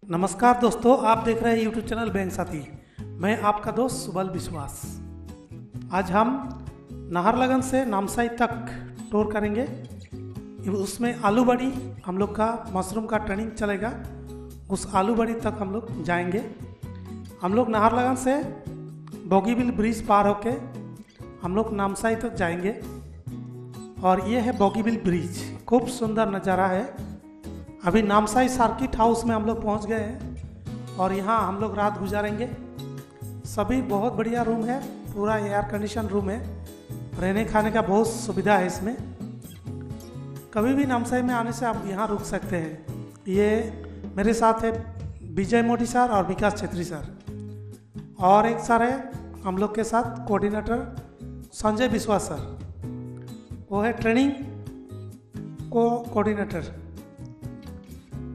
नमस्कार दोस्तों, आप देख रहे हैं यूट्यूब चैनल बैंक साथी। मैं आपका दोस्त सुबल विश्वास। आज हम नाहरलगन से नामसाई तक टूर करेंगे। उसमें आलू बड़ी हम लोग का मशरूम का ट्रेनिंग चलेगा। उस आलू बड़ी तक हम लोग जाएंगे। हम लोग नाहरलगन से बोगीबिल ब्रिज पार होके हम लोग नामसाई तक जाएंगे। और ये है बोगीबिल ब्रिज, खूब सुंदर नज़ारा है। अभी नामसाई सर्किट हाउस में हम लोग पहुंच गए हैं और यहाँ हम लोग रात गुजारेंगे। सभी बहुत बढ़िया रूम है, पूरा एयर कंडीशन रूम है, रहने खाने का बहुत सुविधा है इसमें। कभी भी नामसाई में आने से आप यहाँ रुक सकते हैं। ये मेरे साथ है विजय मोदी सर और विकास छेत्री सर, और एक सर है हम लोग के साथ कोऑर्डिनेटर संजय विश्वास सर, वो है ट्रेनिंग कोऑर्डिनेटर।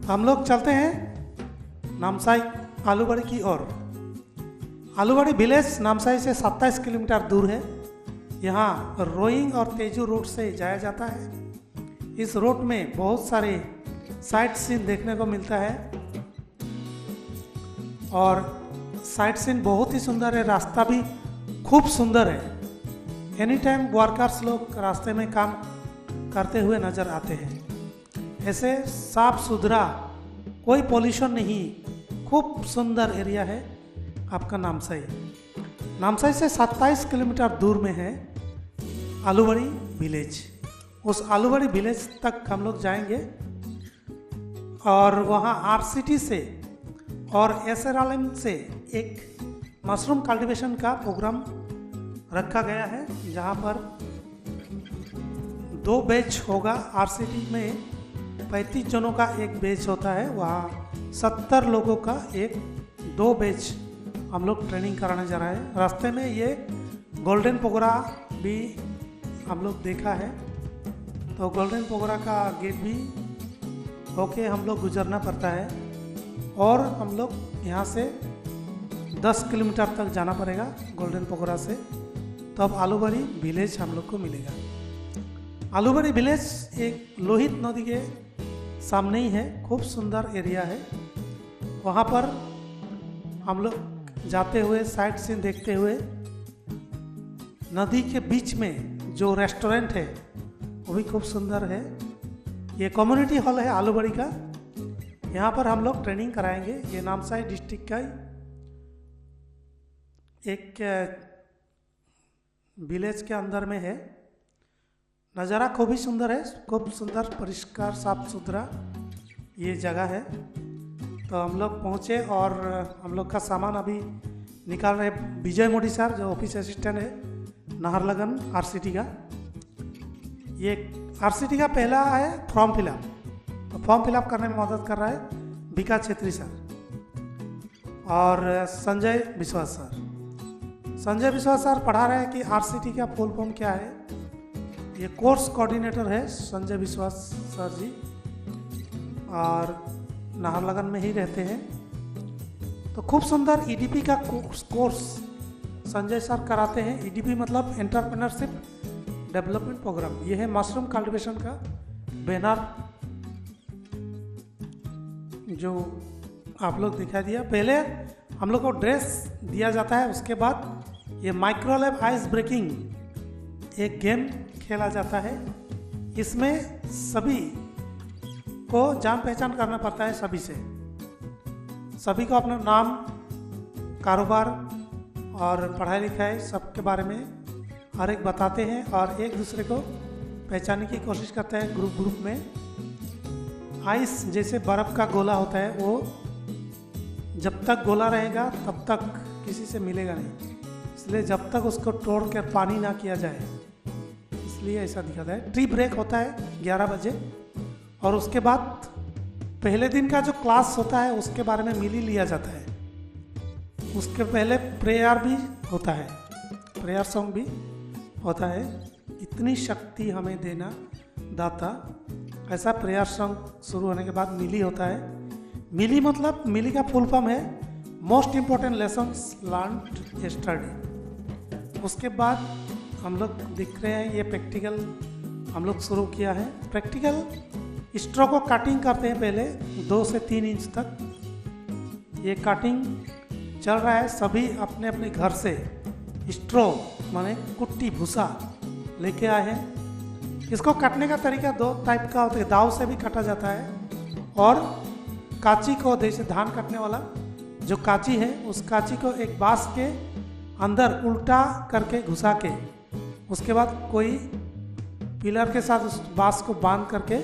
हम लोग चलते हैं नामसाई आलूबड़ी की ओर। आलूबड़ी विलेज नामसाई से 27 किलोमीटर दूर है। यहाँ रोइंग और तेजू रोड से जाया जाता है। इस रोड में बहुत सारे साइट सीन देखने को मिलता है और साइट सीन बहुत ही सुंदर है। रास्ता भी खूब सुंदर है। एनी टाइम वर्कर्स लोग रास्ते में काम करते हुए नज़र आते हैं। ऐसे साफ सुथरा, कोई पॉल्यूशन नहीं, खूब सुंदर एरिया है आपका नामसाई। नामसाई से 27 किलोमीटर दूर में है आलूबड़ी विलेज। उस आलूबड़ी विलेज तक हम लोग जाएंगे और वहाँ आरसीटी से और एसआरएलएम से एक मशरूम कल्टीवेशन का प्रोग्राम रखा गया है, जहाँ पर 2 बैच होगा। आरसीटी में 35 जनों का एक बैच होता है, वहाँ 70 लोगों का 2 बैच हम लोग ट्रेनिंग कराने जा रहे हैं। रास्ते में ये गोल्डन पोगरा भी हम लोग देखा है, तो गोल्डन पोगरा का गेट भी होके हम लोग गुजरना पड़ता है और हम लोग यहाँ से 10 किलोमीटर तक जाना पड़ेगा गोल्डन पोगरा से, तब आलूबड़ी विलेज हम लोग को मिलेगा। आलूबड़ी विलेज एक लोहित नदी के सामने ही है, खूब सुंदर एरिया है। वहाँ पर हम लोग जाते हुए साइट सीन देखते हुए नदी के बीच में जो रेस्टोरेंट है वो भी खूब सुंदर है। ये कम्युनिटी हॉल है आलूबड़ी का। यहाँ पर हम लोग ट्रेनिंग कराएंगे। ये नामसाई डिस्ट्रिक्ट का एक विलेज के अंदर में है। नज़ारा खूब ही सुंदर है, खूब सुंदर, परिष्कार, साफ सुथरा ये जगह है। तो हम लोग पहुँचे और हम लोग का सामान अभी निकाल रहे विजय मोदी सर, जो ऑफिस असिस्टेंट है नाहरलगन आरसीटी का। ये आरसीटी का पहला है फॉर्म फिलअप, तो फॉर्म फिलअप करने में मदद कर रहा है विकास छेत्री सर और संजय विश्वास सर। संजय विश्वास सर पढ़ा रहे हैं कि आरसीटी का फुल फॉर्म क्या है। ये कोर्स कोऑर्डिनेटर है संजय विश्वास सर जी, और नाहरलगन में ही रहते हैं। तो खूब सुंदर ईडीपी का कोर्स संजय सर कराते हैं। ईडीपी मतलब एंटरप्रेन्योरशिप डेवलपमेंट प्रोग्राम। ये है मशरूम कल्टीवेशन का बैनर जो आप लोग दिखा दिया। पहले हम लोग को ड्रेस दिया जाता है, उसके बाद ये माइक्रोलैब आइस ब्रेकिंग एक गेम खेला जाता है। इसमें सभी को जान पहचान करना पड़ता है सभी से। सभी को अपना नाम, कारोबार और पढ़ाई लिखाई सबके बारे में हर एक बताते हैं और एक दूसरे को पहचानने की कोशिश करते हैं ग्रुप में। आइस जैसे बर्फ़ का गोला होता है, वो जब तक गोला रहेगा तब तक किसी से मिलेगा नहीं, इसलिए जब तक उसको तोड़ कर पानी ना किया जाए, इसलिए ऐसा दिखाता है। टी ब्रेक होता है 11 बजे और उसके बाद पहले दिन का जो क्लास होता है उसके बारे में मिल ही लिया जाता है। उसके पहले प्रेयर भी होता है, प्रेयर सॉन्ग भी होता है। इतनी शक्ति हमें देना दाता, ऐसा प्रेयर सॉन्ग शुरू होने के बाद मिली होता है। मिली मतलब, मिली का फुल फॉर्म है most important lessons learned yesterday. उसके बाद हम लोग दिख रहे हैं ये प्रैक्टिकल हम लोग शुरू किया है। प्रैक्टिकल स्ट्रो को कटिंग करते हैं पहले 2 से 3 इंच तक, ये कटिंग चल रहा है। सभी अपने अपने घर से स्ट्रॉ माने कुट्टी भूसा लेके आए हैं। इसको काटने का तरीका दो टाइप का होता है, दाव से भी काटा जाता है और कांची को, जैसे धान काटने वाला जो कांची है उस कांची को एक बांस के अंदर उल्टा करके घुसा के उसके बाद कोई पिलर के साथ उस बांस को बांध करके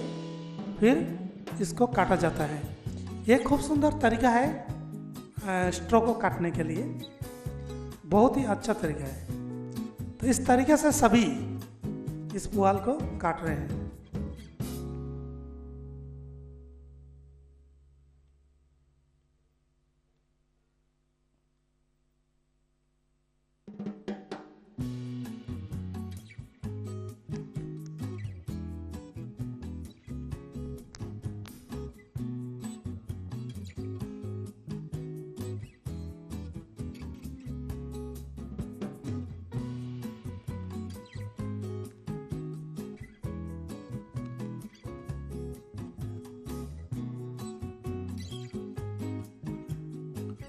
फिर इसको काटा जाता है। ये खूब सुंदर तरीका है स्ट्रॉ को काटने के लिए, बहुत ही अच्छा तरीका है। तो इस तरीके से सभी इस पुआल को काट रहे हैं।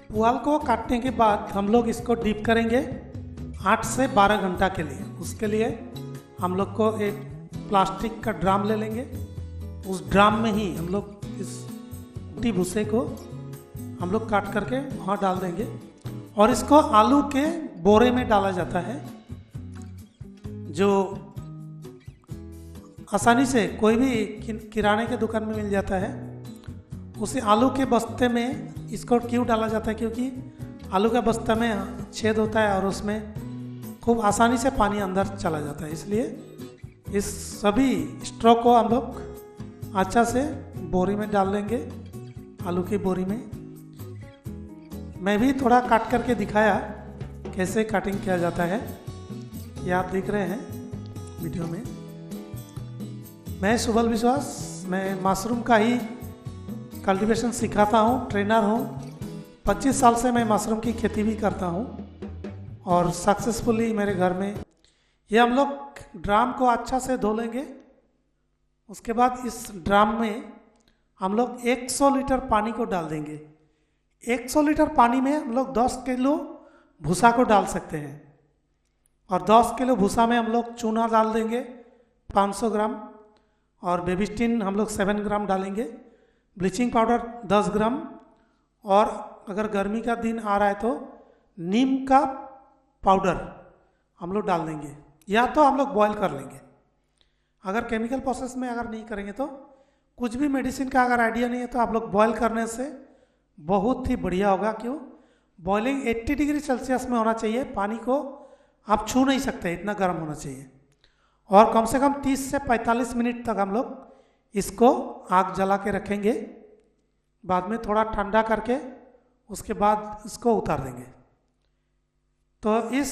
पुआल को काटने के बाद हम लोग इसको डीप करेंगे 8 से 12 घंटा के लिए। उसके लिए हम लोग को एक प्लास्टिक का ड्राम ले लेंगे। उस ड्राम में ही हम लोग इस कुट्टी भूसे को हम लोग काट करके वहाँ डाल देंगे और इसको आलू के बोरे में डाला जाता है, जो आसानी से कोई भी किराने के दुकान में मिल जाता है। उसी आलू के बस्ते में इसको क्यों डाला जाता है, क्योंकि आलू का बस्ता में छेद होता है और उसमें खूब आसानी से पानी अंदर चला जाता है। इसलिए इस सभी स्ट्रॉ को हम लोग अच्छा से बोरी में डाल लेंगे, आलू की बोरी में। मैं भी थोड़ा काट करके दिखाया कैसे कटिंग किया जाता है, ये आप देख रहे हैं वीडियो में। मैं सुबल विश्वास, मैं मशरूम का ही कल्टीवेशन सिखाता हूँ, ट्रेनर हूँ। 25 साल से मैं मशरूम की खेती भी करता हूँ और सक्सेसफुली मेरे घर में। ये हम लोग ड्राम को अच्छा से धो लेंगे। उसके बाद इस ड्राम में हम लोग 100 लीटर पानी को डाल देंगे। 100 लीटर पानी में हम लोग 10 किलो भूसा को डाल सकते हैं और 10 किलो भूसा में हम लोग चूना डाल देंगे 500 ग्राम और बेबिस्टिन हम लोग 7 ग्राम डालेंगे, ब्लीचिंग पाउडर 10 ग्राम और अगर गर्मी का दिन आ रहा है तो नीम का पाउडर हम लोग डाल देंगे, या तो हम लोग बॉयल कर लेंगे। अगर केमिकल प्रोसेस में अगर नहीं करेंगे तो कुछ भी मेडिसिन का अगर आइडिया नहीं है तो आप लोग बॉयल करने से बहुत ही बढ़िया होगा। क्यों? बॉइलिंग 80 डिग्री सेल्सियस में होना चाहिए, पानी को आप छू नहीं सकते, इतना गर्म होना चाहिए। और कम से कम 30 से 45 मिनट तक हम लोग इसको आग जला के रखेंगे। बाद में थोड़ा ठंडा करके उसके बाद इसको उतार देंगे। तो इस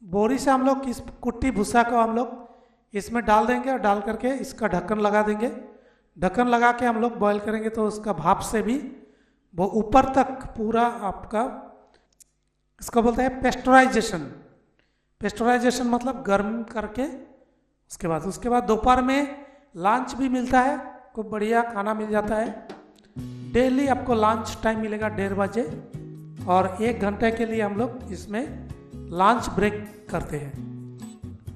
बोरी से हम लोग इस कुट्टी भूसा को हम लोग इसमें डाल देंगे और डाल करके इसका ढक्कन लगा देंगे। ढक्कन लगा के हम लोग बॉयल करेंगे तो उसका भाप से भी वो ऊपर तक पूरा आपका, इसको बोलते हैं पेस्चराइजेशन। पेस्चराइजेशन मतलब गर्म करके उसके बाद दोपहर में लंच भी मिलता है, खूब बढ़िया खाना मिल जाता है। डेली आपको लंच टाइम मिलेगा 1:30 बजे और 1 घंटे के लिए हम लोग इसमें लंच ब्रेक करते हैं।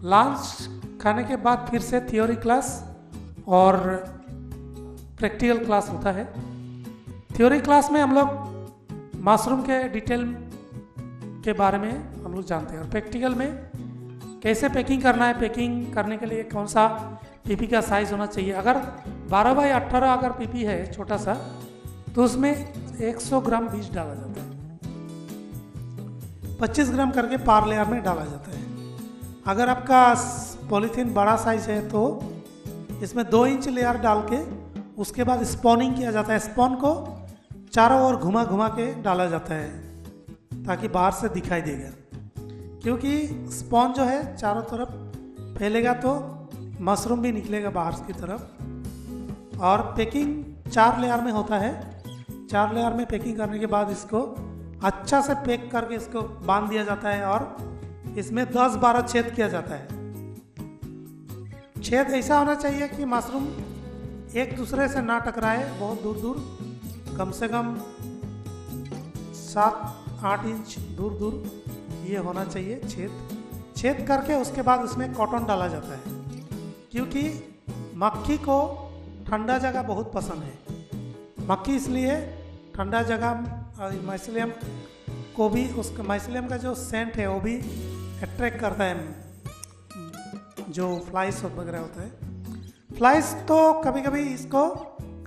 लंच खाने के बाद फिर से थ्योरी क्लास और प्रैक्टिकल क्लास होता है। थ्योरी क्लास में हम लोग मशरूम के डिटेल के बारे में हम लोग जानते हैं और प्रैक्टिकल में कैसे पैकिंग करना है, पैकिंग करने के लिए कौन सा पीपी का साइज़ होना चाहिए। अगर 12 बाई 18 अगर पीपी है छोटा सा तो उसमें 100 ग्राम बीज डाला जाता है, 25 ग्राम करके पार लेयर में डाला जाता है। अगर आपका पॉलीथीन बड़ा साइज है तो इसमें 2 इंच लेयर डाल के उसके बाद स्पॉनिंग किया जाता है। स्पॉन को चारों ओर घुमा घुमा के डाला जाता है ताकि बाहर से दिखाई देगा, क्योंकि स्पॉन जो है चारों तरफ फैलेगा तो मशरूम भी निकलेगा बाहर की तरफ। और पैकिंग 4 लेयर में होता है। 4 लेयर में पैकिंग करने के बाद इसको अच्छा से पैक करके इसको बांध दिया जाता है और इसमें 10-12 छेद किया जाता है। छेद ऐसा होना चाहिए कि मशरूम एक दूसरे से ना टकराए, बहुत दूर दूर, कम से कम 7-8 इंच दूर दूर ये होना चाहिए छेद करके उसके बाद उसमें कॉटन डाला जाता है, क्योंकि मक्खी को ठंडा जगह बहुत पसंद है। मक्खी इसलिए ठंडा जगह माइसिलियम को भी, उसका माइसिलियम का जो सेंट है वो भी अट्रैक्ट करता है जो फ्लाइज वगैरह होता है। फ्लाइज तो कभी कभी इसको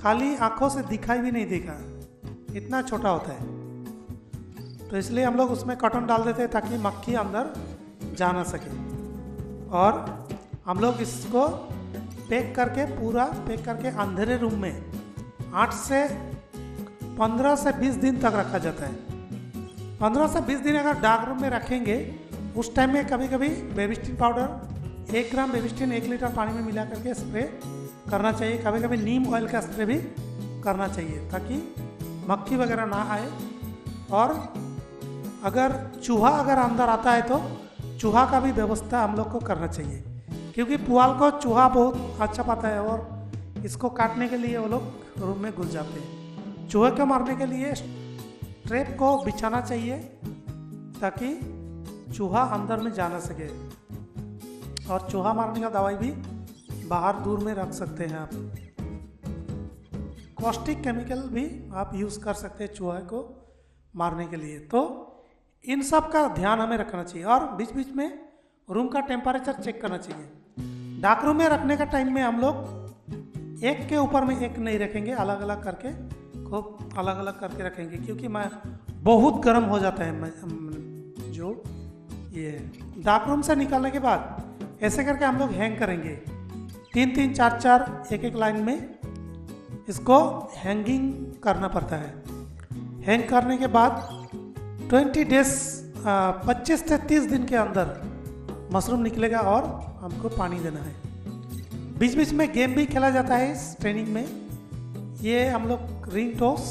खाली आंखों से दिखाई भी नहीं देगा, इतना छोटा होता है, तो इसलिए हम लोग उसमें कॉटन डाल देते हैं ताकि मक्खी अंदर जा ना सके। और हम लोग इसको पैक करके अंधेरे रूम में 8 से 15 से 20 दिन तक रखा जाता है। 15 से 20 दिन अगर डार्क रूम में रखेंगे, उस टाइम में कभी कभी बेबिस्टिन पाउडर 1 ग्राम बेबिस्टिन 1 लीटर पानी में मिला करके स्प्रे करना चाहिए। कभी कभी नीम ऑयल का स्प्रे भी करना चाहिए ताकि मक्खी वगैरह ना आए। और अगर चूहा अगर अंदर आता है तो चूहा का भी व्यवस्था हम लोग को करना चाहिए, क्योंकि पुआल को चूहा बहुत अच्छा पाता है और इसको काटने के लिए वो लोग रूम में घुस जाते हैं। चूहे को मारने के लिए ट्रैप को बिछाना चाहिए ताकि चूहा अंदर में जा ना सके। और चूहा मारने का दवाई भी बाहर दूर में रख सकते हैं आप। कॉस्टिक केमिकल भी आप यूज़ कर सकते हैं चूहे को मारने के लिए। तो इन सब का ध्यान हमें रखना चाहिए और बीच बीच में रूम का टेम्परेचर चेक करना चाहिए। डार्क रूम में रखने का टाइम में हम लोग एक के ऊपर में एक नहीं रखेंगे, अलग अलग करके खूब अलग अलग करके रखेंगे, क्योंकि मैं बहुत गर्म हो जाता है जो ये डार्क रूम से निकलने के बाद ऐसे करके हम लोग हैंग करेंगे 3-3, 4-4 एक लाइन में इसको हैंगिंग करना पड़ता है। हैंग करने के बाद 20 डेज 25 से 30 दिन के अंदर मशरूम निकलेगा और हमको पानी देना है। बीच बीच में गेम भी खेला जाता है इस ट्रेनिंग में। ये हम लोग रिंग टॉस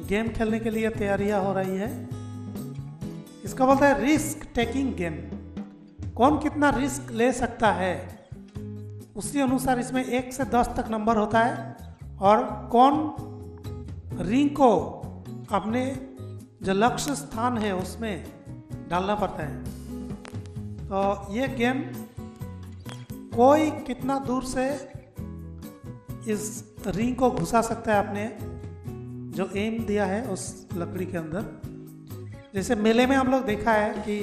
गेम खेलने के लिए तैयारियां हो रही है। इसका बोलते हैं रिस्क टेकिंग गेम। कौन कितना रिस्क ले सकता है उसी अनुसार इसमें 1 से 10 तक नंबर होता है और कौन रिंग को अपने जो लक्ष्य स्थान है उसमें डालना पड़ता है। तो ये गेम कोई कितना दूर से इस रिंग को घुसा सकता है अपने जो एम दिया है उस लकड़ी के अंदर। जैसे मेले में हम लोग देखा है कि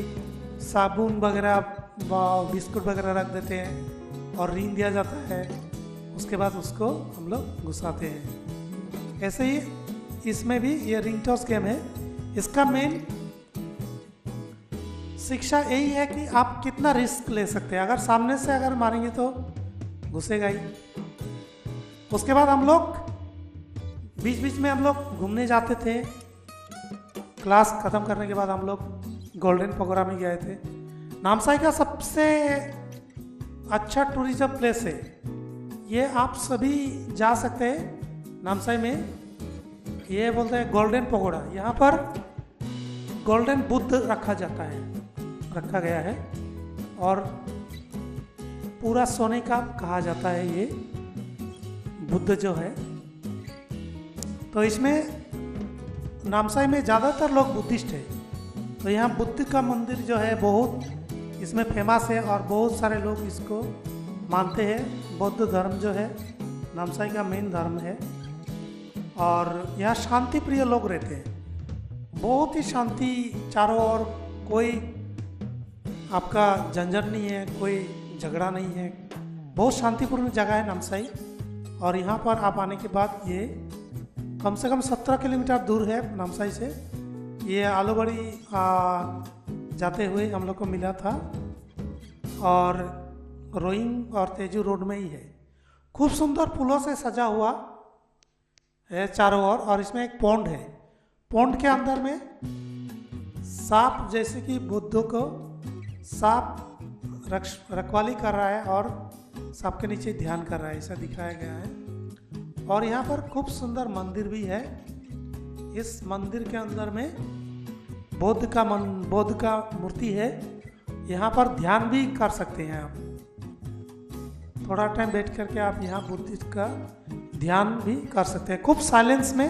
साबुन वगैरह बिस्कुट वगैरह रख देते हैं और रिंग दिया जाता है, उसके बाद उसको हम लोग घुसाते हैं। ऐसे ही इसमें भी ये रिंग टॉस गेम है। इसका मेन शिक्षा यही है कि आप कितना रिस्क ले सकते हैं। अगर सामने से अगर मारेंगे तो घुसेगा ही। उसके बाद हम लोग बीच बीच में हम लोग घूमने जाते थे। क्लास ख़त्म करने के बाद हम लोग गोल्डन पगोड़ा में गए थे। नामसाई का सबसे अच्छा टूरिज्म प्लेस है, ये आप सभी जा सकते हैं। नामसाई में ये बोलते हैं गोल्डन पगोड़ा। यहाँ पर गोल्डन बुद्ध रखा गया है और पूरा सोने का कहा जाता है ये बुद्ध जो है। तो इसमें नामसाई में ज़्यादातर लोग बुद्धिस्ट है, तो यहाँ बुद्ध का मंदिर जो है बहुत इसमें फेमस है और बहुत सारे लोग इसको मानते हैं। बौद्ध धर्म जो है नामसाई का मेन धर्म है और यहाँ शांति प्रिय लोग रहते हैं। बहुत ही शांति, चारों ओर कोई आपका झंझट नहीं है, कोई झगड़ा नहीं है, बहुत शांतिपूर्ण जगह है नामसाई। और यहाँ पर आप आने के बाद ये कम से कम 17 किलोमीटर दूर है नामसाई से। ये आलूबड़ी जाते हुए हम लोग को मिला था और रोइंग और तेजू रोड में ही है। खूब सुंदर फूलों से सजा हुआ है चारों ओर और इसमें एक पौंड है। पौंड के अंदर में सांप, जैसे कि बुद्ध को सांप रखवाली कर रहा है और सांप के नीचे ध्यान कर रहा है, ऐसा दिखाया गया है। और यहाँ पर खूब सुंदर मंदिर भी है। इस मंदिर के अंदर में बौद्ध का मूर्ति है। यहाँ पर ध्यान भी कर सकते हैं आप। थोड़ा टाइम बैठ करके आप यहाँ बुद्ध का ध्यान भी कर सकते हैं। खूब साइलेंस में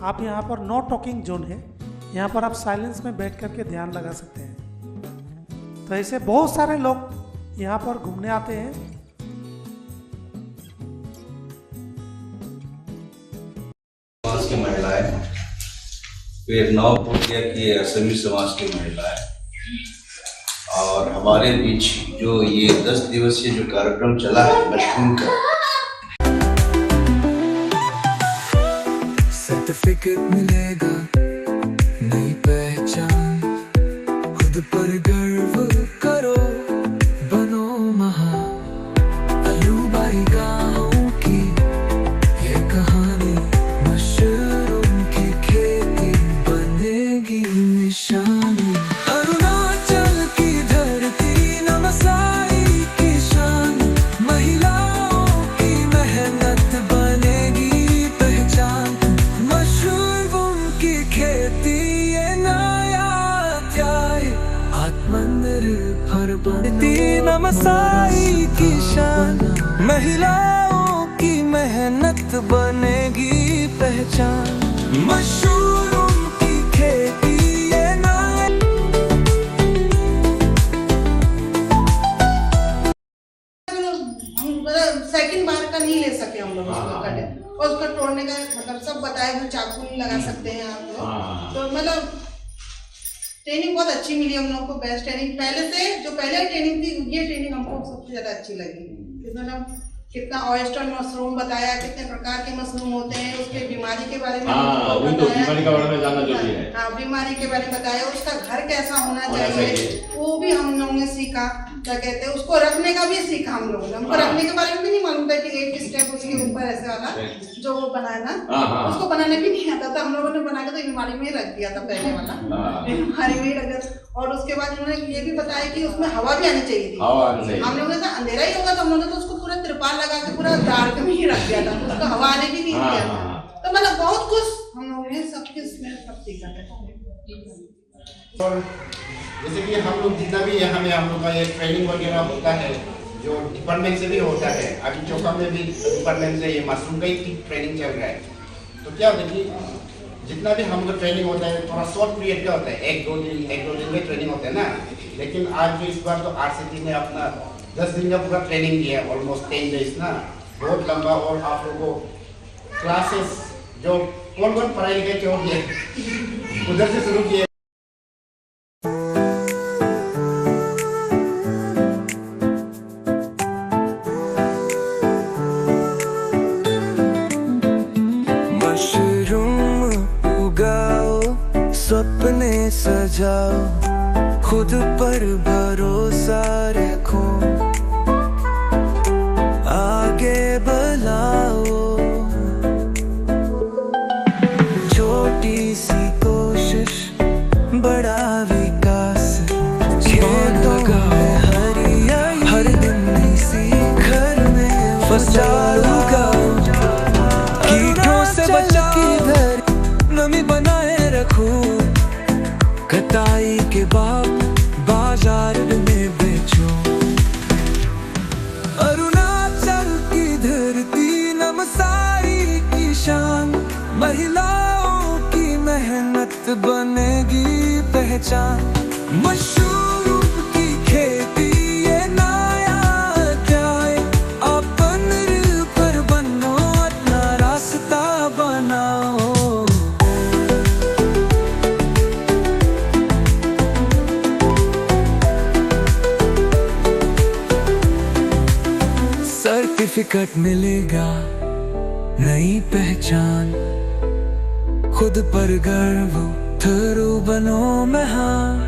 आप यहाँ पर नो टॉकिंग जोन है, यहाँ पर आप साइलेंस में बैठ करके ध्यान लगा सकते हैं। तो ऐसे बहुत सारे लोग यहाँ पर घूमने आते हैं। समाज की महिलाएं, फिर नवपुरिया की असमी समाज की महिलाएं, और हमारे बीच जो ये 10 दिवसीय जो कार्यक्रम चला है मशरूम का, सर्टिफिकेट मिलेगा, नई पहचान, खुद पर गर्व करो, बनो महान। अलूबाई गाँव की ये कहानी, मशरूम की खेती बनेगी निशानी। अरुणाचल की धरती नमसाई की शान, महिलाओं की मेहनत बनेगी पहचान। मशरूम की खेती ये नया अध्याय, आत्मनिर्भर बनती नमसाई की शान, महिलाओं की मेहनत बनेगी पहचान। मशरूम की खेती ये नया। सेकंड बार का नहीं ले सके हम लोग उसको कटे, और उसको तोड़ने का मतलब सब बताए हुए, चाकू नहीं लगा सकते हैं आप लोग। तो मतलब ट्रेनिंग बहुत अच्छी मिली हम लोग को, बेस्ट ट्रेनिंग। पहले से जो पहले ट्रेनिंग थी, ये ट्रेनिंग हमको सबसे ज्यादा अच्छी लगी। मतलब कितना ऑयस्टर मशरूम बताया, कितने प्रकार के मशरूम होते हैं, उसके बीमारी के बारे में बीमारी के बारे में जानना जरूरी है। हाँ, बीमारी के बारे में बताया, उसका घर कैसा होना चाहिए वो भी हम लोगों ने सीखा। क्या कहते हैं, उसको रखने का भी सीखा हम लोगों ने। हमको रखने के बारे में भी नहीं मालूम था कि एक स्टेप उसके ऊपर ऐसे वाला जो वो बनाया ना, उसको बनाने भी नहीं आता था। हम लोगों ने बना के तो बीमारी में ही रख दिया था, पहले वाला बीमारी में ही रख दिया। और उसके बाद उन्होंने ये भी बताया कि उसमें हवा भी आनी चाहिए थी। हम लोगों ने अंधेरा ही होगा तो हम लोगों ने तो उसको पूरा त्रिपाल लगा के पूरा डार्क में ही रख दिया था, उसको हवा आने भी नहीं दिया था। तो मतलब बहुत कुछ हम लोगों ने सब सीखा था। और जैसे कि हम लोग जितना भी यहाँ में हम लोग का ये ट्रेनिंग वगैरह होता है, जो डिपार्टमेंट से भी होता है। अभी चौका में भी डिपार्टमेंट से ये मशरूम का ही ट्रेनिंग चल रहा है। तो क्या होता है कि जितना भी हम लोग ट्रेनिंग होता है थोड़ा शॉर्ट पीरियड का होता है, एक दो दिन में ट्रेनिंग होता है ना। लेकिन आज जो इस बार तो RCT ने अपना 10 दिन का पूरा ट्रेनिंग दिया है, ऑलमोस्ट 10 डेज ना, बहुत लंबा। और आप लोगों को क्लासेस जो कौन कौन पढ़ाई लिखाई छोड़ दिए उधर से शुरू किए। सपने सजाओ, खुद पर भरोसा रखो, आगे बढ़ाओ। छोटी सी कोशिश, बड़ा विकास, खेतों में हरियाली, हर दिन इसी घर में फसलूंगा। कीटों से बचा किधर नमी बनाए रखूं, कटाई के बाद बाजार में बेचो। अरुणाचल की धरती नमसाई की शान, महिलाओं की मेहनत बनेगी पहचान। मशरूम की खेती ये नया अध्याय, आत्मनिर्भर बनो, अपना रास्ता बनाओ। सर्टिफिकेट मिलेगा, नई पहचान, खुद पर गर्व, थरू बनो महान।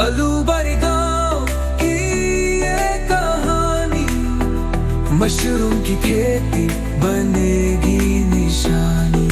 अलूबाई गाँव की ये कहानी, मशरूम की खेती बनेगी निशानी।